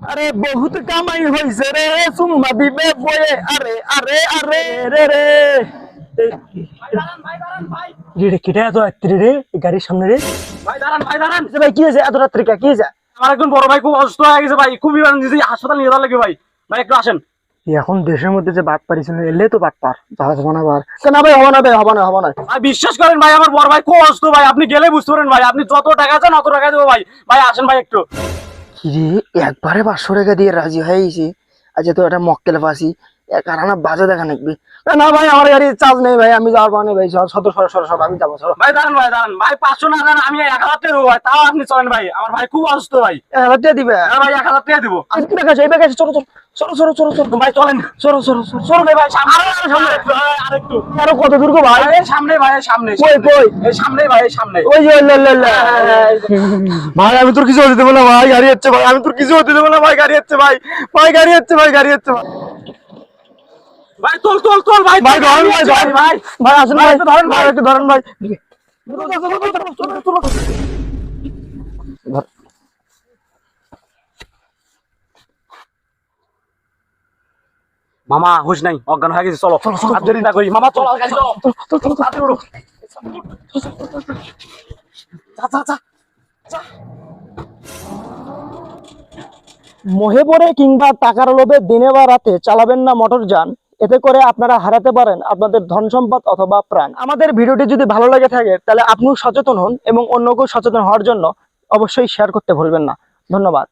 আরে বহুত কামাই হইছে রে, চুম্মা দিবে বয়ে। আরে আরে আরে রে রে রে কেটে এত রাত্রি রে গাড়ির সামনে রে। ভাই দাঁড়ান, ভাই দাঁড়ান। ভাই কি হয়েছে এত রাত্রি? কি হয়েছে? আমার একজন বড় ভাই খুব অসুস্থ হয়ে গেছে ভাই, খুবই হাসপাতাল নিয়ে যাওয়া লাগে ভাই। ভাই একটু আসেন। এখন দেশের মধ্যে যে বাদ পারিস এলে তো বাদ পার যাওয়া যাবে না। না ভাই হবে না, ভাই হবে না, হবে না। ভাই বিশ্বাস করেন ভাই, আমার বড় ভাই খুব অসুস্থ ভাই, আপনি গেলে বুঝতে পারেন ভাই। আপনি যত টাকা চান অত টাকা দেবো ভাই। ভাই আসেন ভাই একটু। কি রে একবারে 500 টাকা দিয়ে রাজি হয়ে গেছি? আচ্ছা তো এটা মক্কেল ফাঁসি কারণা বাজে দেখা নাকবি। না ভাই আমার গাড়ি চার্জ নেই ভাই, আমি যাওয়ার মানে ভাই সর আমি যাবো। ভাই দাঁড়ান, ভাই দাঁড়ান ভাই, 500 না দাঁড়ান, আমি 1000 টাকা দেবো ভাই, তাও আপনি চলেন ভাই। আমার ভাই খুব অসুস্থ ভাই। 1000 টাকা দিবে? হ্যাঁ ভাই 1000 টাকা দেবো। চলো ভাই চলেন। চলো ভাই সামনে আরেকটু। আরো কত দূর গো ভাই? এই সামনে ভাই, সামনে। কই? এই সামনে ভাই, এই সামনে। ওই যে ভাই আমি তোর কিছু হতে দেবো না ভাই, গাড়ি হচ্ছে ভাই। আমি তোর কিছু হতে দেবো না ভাই, গাড়ি হচ্ছে ভাই। গাড়ি হচ্ছে ভাই। ভাই তোল ভাই। ভাই ধরেন ভাই আসেন ভাই, ধরেন ভাই। একটু ধরেন ভাই। মামা হুশ নাই, অজ্ঞান হয়ে গেছে। চলো আর দেরি না করি মামা, চলো গাড়ি চলো। তাড়াতাড়ি উঠো। যা। মোহে পড়ে কিংবা টাকার লোভে দিনে বা রাতে চালাবেন না মোটর যান, এতে করে আপনারা হারাতে পারেন আপনাদের ধন সম্পদ অথবা প্রাণ। আমাদের ভিডিওটি যদি ভালো লেগে থাকে তাহলে আপনিও সচেতন হন এবং অন্যকেও সচেতন হওয়ার জন্য অবশ্যই শেয়ার করতে ভুলবেন না। ধন্যবাদ।